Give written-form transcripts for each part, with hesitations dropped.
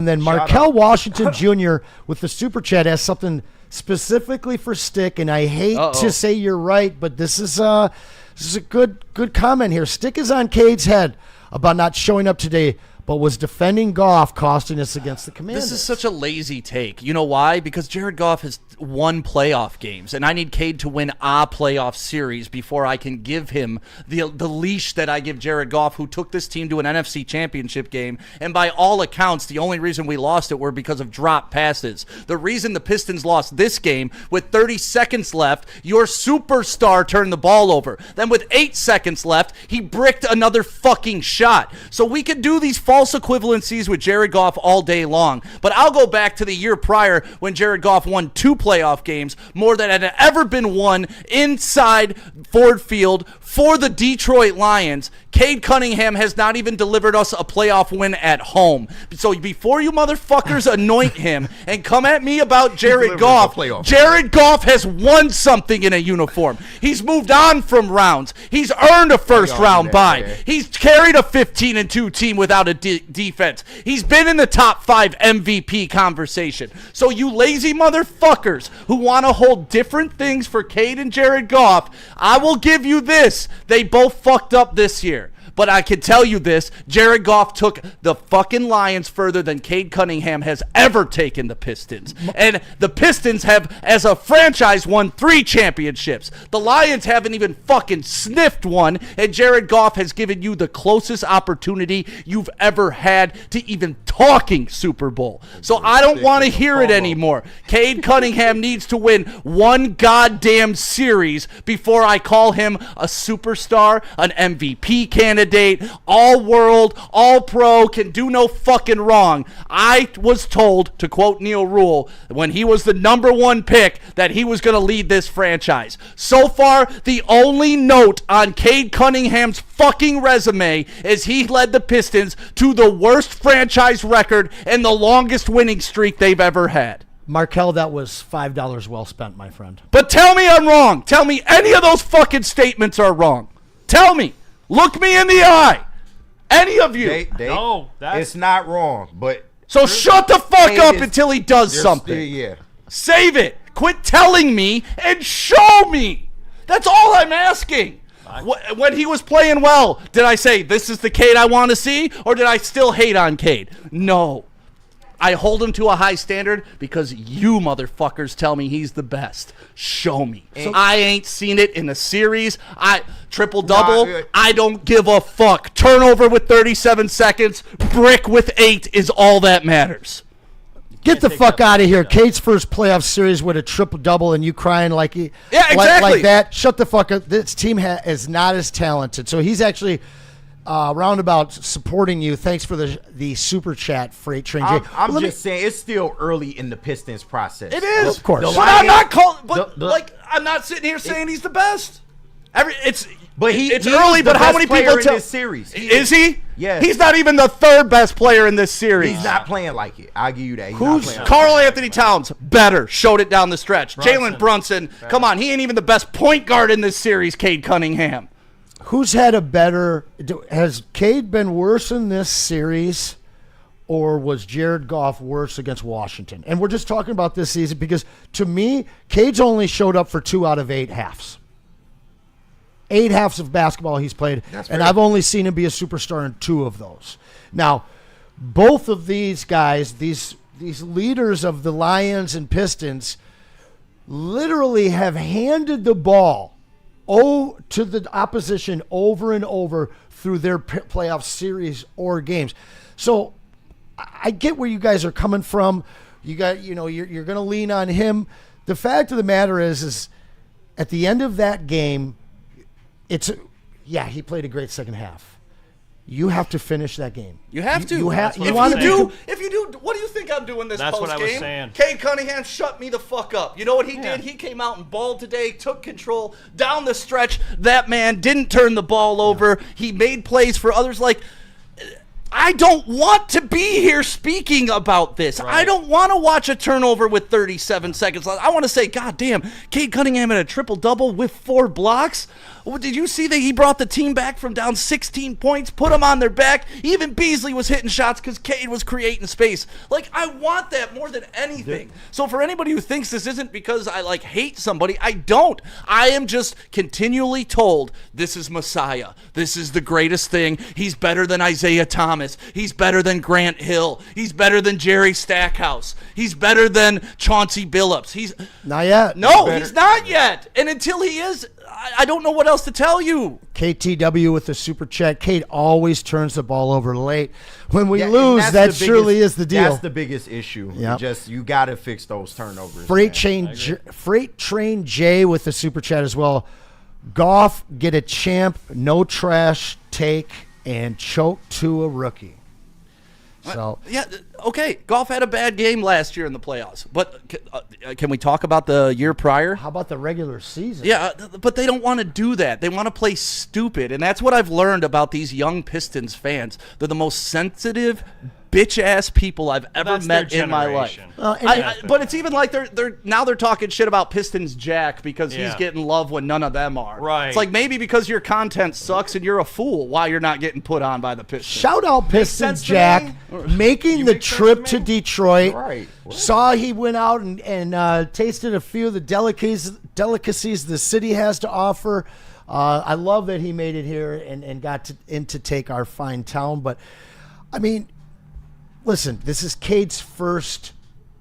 And then Markel Washington Jr. with the Super Chat has something specifically for Stick, and I hate to say you're right, but this is a good comment here. Stick is on Cade's head about not showing up today, but was defending Goff, costing us against the Commanders. This is such a lazy take. You know why? Because Jared Goff has won playoff games, and I need Cade to win a playoff series before I can give him the leash that I give Jared Goff, who took this team to an NFC championship game, and by all accounts, the only reason we lost it were because of drop passes. The reason the Pistons lost this game, with 30 seconds left, your superstar turned the ball over. Then with 8 seconds left, he bricked another fucking shot. So we could do these false equivalencies with Jared Goff all day long, but I'll go back to the year prior when Jared Goff won 2 playoff games, more than had ever been won inside Ford Field for the Detroit Lions. Cade Cunningham has not even delivered us a playoff win at home. So before you motherfuckers anoint him and come at me about Jared Goff, Jared Goff has won something in a uniform. He's moved on from rounds. He's earned a first-round bye. He's carried a 15-2 team without a defense. He's been in the top 5 MVP conversation. So you lazy motherfuckers who want to hold different things for Cade and Jared Goff, I will give you this. They both fucked up this year. But I can tell you this, Jared Goff took the fucking Lions further than Cade Cunningham has ever taken the Pistons. And the Pistons have, as a franchise, won 3 championships. The Lions haven't even fucking sniffed one, and Jared Goff has given you the closest opportunity you've ever had to even talking Super Bowl. So I don't want to hear it anymore. Cade Cunningham needs to win one goddamn series before I call him a superstar, an MVP candidate, all-world, all-pro, can do no fucking wrong. I was told, to quote Neil Rule, when he was the number 1 pick, that he was going to lead this franchise. So far, the only note on Cade Cunningham's fucking resume is he led the Pistons to the worst franchise record and the longest winning streak they've ever had. Markel, that was $5 well spent, my friend. But tell me I'm wrong. Tell me any of those fucking statements are wrong. Tell me. Look me in the eye. Any of you. No, it's not wrong. But so shut the fuck up until he does something. Save it. Quit telling me and show me. That's all I'm asking. When he was playing well, did I say this is the Cade I want to see, or did I still hate on Cade? No. I hold him to a high standard because you motherfuckers tell me he's the best. Show me. So I ain't seen it in a series. Triple-double, I don't give a fuck. Turnover with 37 seconds, brick with 8 is all that matters. Get the fuck out of here. Cade's first playoff series with a triple-double and you crying like exactly. like that. Shut the fuck up. This team is not as talented. So he's actually... roundabout supporting you. Thanks for the super chat, Freight Train J. I'm just saying it's still early in the Pistons process. It is, of course. But I'm not calling. But I'm not sitting here saying he's the best. It's early. But how many people in this series? Is he? Yes. He's not even the 3rd best player in this series. He's not playing like it. I'll give you that. Who's Karl Anthony Towns? Better. Showed it down the stretch. Jalen Brunson. Come on. He ain't even the best point guard in this series. Cade Cunningham. Who's had a better... Has Cade been worse in this series, or was Jared Goff worse against Washington? And we're just talking about this season because, to me, Cade's only showed up for 2 out of 8 halves. 8 halves of basketball he's played, and I've only seen him be a superstar in 2 of those. Now, both of these guys, these leaders of the Lions and Pistons, literally have handed the ball to the opposition over and over through their playoff series or games. So I get where you guys are coming from. You're going to lean on him. The fact of the matter is at the end of that game, he played a great second half. You have to finish that game. You have to. If you do, what do you think I'm doing this post game? That's what I was saying. Cade Cunningham shut me the fuck up. You know what he did? He came out and balled today, took control down the stretch. That man didn't turn the ball over. He made plays for others. I don't want to be here speaking about this. Right. I don't want to watch a turnover with 37 seconds left. I want to say, God damn, Cade Cunningham had a triple-double with 4 blocks. Did you see that he brought the team back from down 16 points, put them on their back? Even Beasley was hitting shots because Cade was creating space. Like, I want that more than anything. So for anybody who thinks this isn't because I, like, hate somebody, I don't. I am just continually told this is Messiah. This is the greatest thing. He's better than Isaiah Thomas. He's better than Grant Hill. He's better than Jerry Stackhouse. He's better than Chauncey Billups. He's Not yet. No, he's not yet. And until he is, I don't know what else to tell you. KTW with the super chat. Cade always turns the ball over late. When we and lose, that's that the surely biggest- is the deal. That's the biggest issue. Yep. You got to fix those turnovers. Freight man. Train J with the super chat as well. Goff get a champ, no trash take, and choke to a rookie. So Yeah, okay. Goff had a bad game last year in the playoffs, but can we talk about the year prior? how about the regular season? Yeah, but they don't want to do that. They want to play stupid, and that's what I've learned about these young Pistons fans. They're the most sensitive, bitch-ass people I've ever That's their met in my life. generation. But it's even like they're talking shit about Pistons Jack because he's Yeah. getting love when none of them are. Right. It's like maybe because your content sucks and you're a fool, why you're not getting put on by the Pistons. Shout out Pistons sense to Jack me. making the make sense trip to to me. Detroit. Right. Saw he went out and tasted a few of the delicacies the city has to offer. I love that he made it here and got to take our fine town. But I mean, listen, this is Cade's first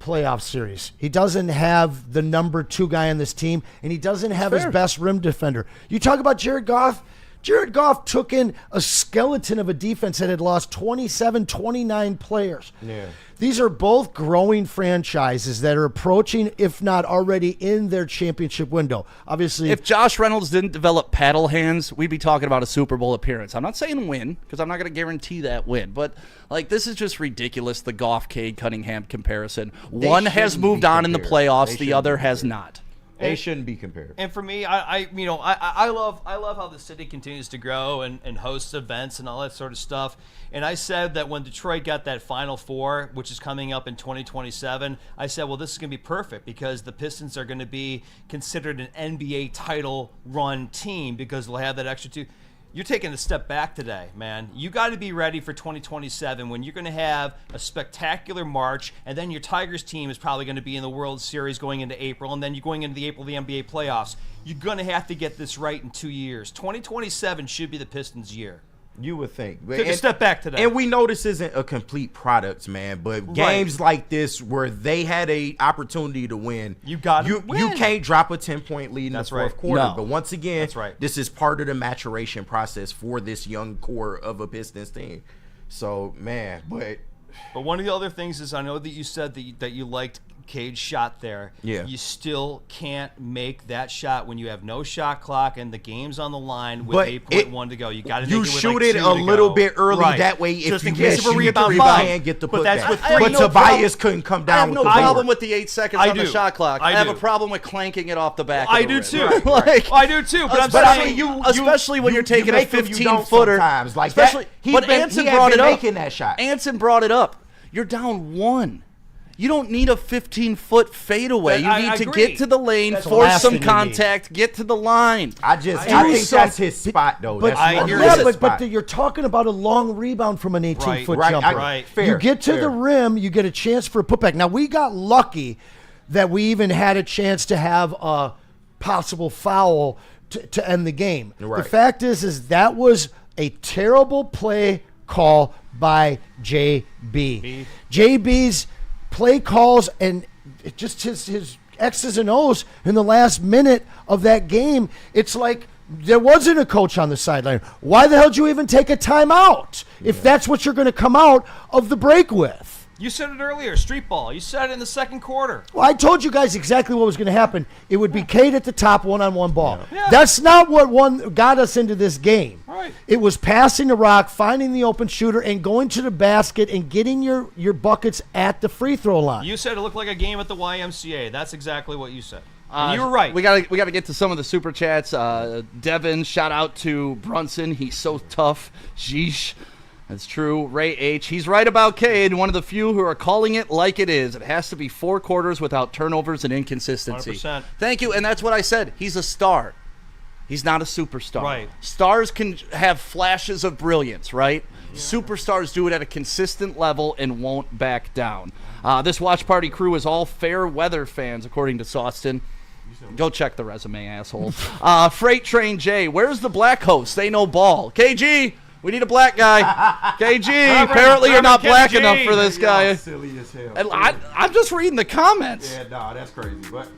playoff series. He doesn't have the number 2 guy on this team, and he doesn't have his best rim defender. You talk about Jared Goff. Jared Goff took in a skeleton of a defense that had lost 27, 29 players. Yeah. These are both growing franchises that are approaching, if not already in their championship window. Obviously, If Josh Reynolds didn't develop paddle hands, we'd be talking about a Super Bowl appearance. I'm not saying win, because I'm not going to guarantee that win. But, like, this is just ridiculous, the Goff-Cade Cunningham comparison. One has shouldn't be moved on in the compared. playoffs, They the shouldn't other be has compared. not. They shouldn't be compared. And for me, I love how the city continues to grow and hosts events and all that sort of stuff. And I said that when Detroit got that Final Four, which is coming up in 2027, I said, well, this is going to be perfect because the Pistons are going to be considered an NBA title run team because they'll have that extra 2. You're taking a step back today, man. You got to be ready for 2027 when you're going to have a spectacular March, and then your Tigers team is probably going to be in the World Series going into April, and then you're going into the April of the NBA playoffs. You're going to have to get this right in 2 years. 2027 should be the Pistons' year. You would think. Took a step back today. And we know this isn't a complete product, man. But games like this where they had a opportunity to win, You gotta win. You can't drop a 10-point lead in That's the fourth right. quarter. No. But once again, That's right. this is part of the maturation process for this young core of a Pistons team. So, man, but one of the other things is I know that you said that you liked Cade's shot there. Yeah. You still can't make that shot when you have no shot clock and the game's on the line with But 8.1 to go. You got to you make it with shoot like it 2 a to little go. bit early. Right. That way, if Just you in case miss, of a you rebound, can get the But that's putback. with I have free. no But Tobias couldn't come I down have with no the problem board. with the 8 seconds I on the do. shot clock. I I have a do. problem with clanking it off the back. I of the do rim. too. Like, I do too. But I'm especially saying especially when you're taking a make them, you don't 15-footer. sometimes. Like especially, that, he's but been- Anson he had brought been it up. making that shot. Anson brought it up. You're down 1. You don't need a 15-foot fadeaway. You I need to agree. get to the lane, That's the force last some thing you need. contact, get to the line. I think that's his spot, though. But, That's I one hear of you. his yeah, but spots. you're talking about a long rebound from an 18-foot Right, jumper. right. Fair, You get to fair. the rim, you get a chance for a putback. Now, we got lucky that we even had a chance to have a possible foul to end the game. Right. The fact is that was a terrible play call by JB. JB's play calls and just his X's and O's in the last minute of that game, it's like there wasn't a coach on the sideline. Why the hell did you even take a timeout if that's what you're going to come out of the break with? You said it earlier, street ball. You said it in the second quarter. Well, I told you guys exactly what was going to happen. It would be Cade at the top, one-on-one ball. Yeah. That's not what got us into this game. Right. It was passing the rock, finding the open shooter, and going to the basket and getting your buckets at the free throw line. You said it looked like a game at the YMCA. That's exactly what you said. And you were right. We gotta get to some of the super chats. Devin, shout out to Brunson. He's so tough. Sheesh. That's true. Ray H. He's right about Cade, one of the few who are calling it like it is. It has to be 4 quarters without turnovers and inconsistency. 100%. Thank you, and that's what I said. He's a star. He's not a superstar. Right. Stars can have flashes of brilliance, right? Yeah. Superstars do it at a consistent level and won't back down. This watch party crew is all fair weather fans, according to Sawston. Go check the resume, asshole. Freight Train J, where's the black host? They know ball. KG, we need a black guy. KG, apparently you're not black enough for this guy. Silly as hell. And I'm just reading the comments. Yeah, no, that's crazy. But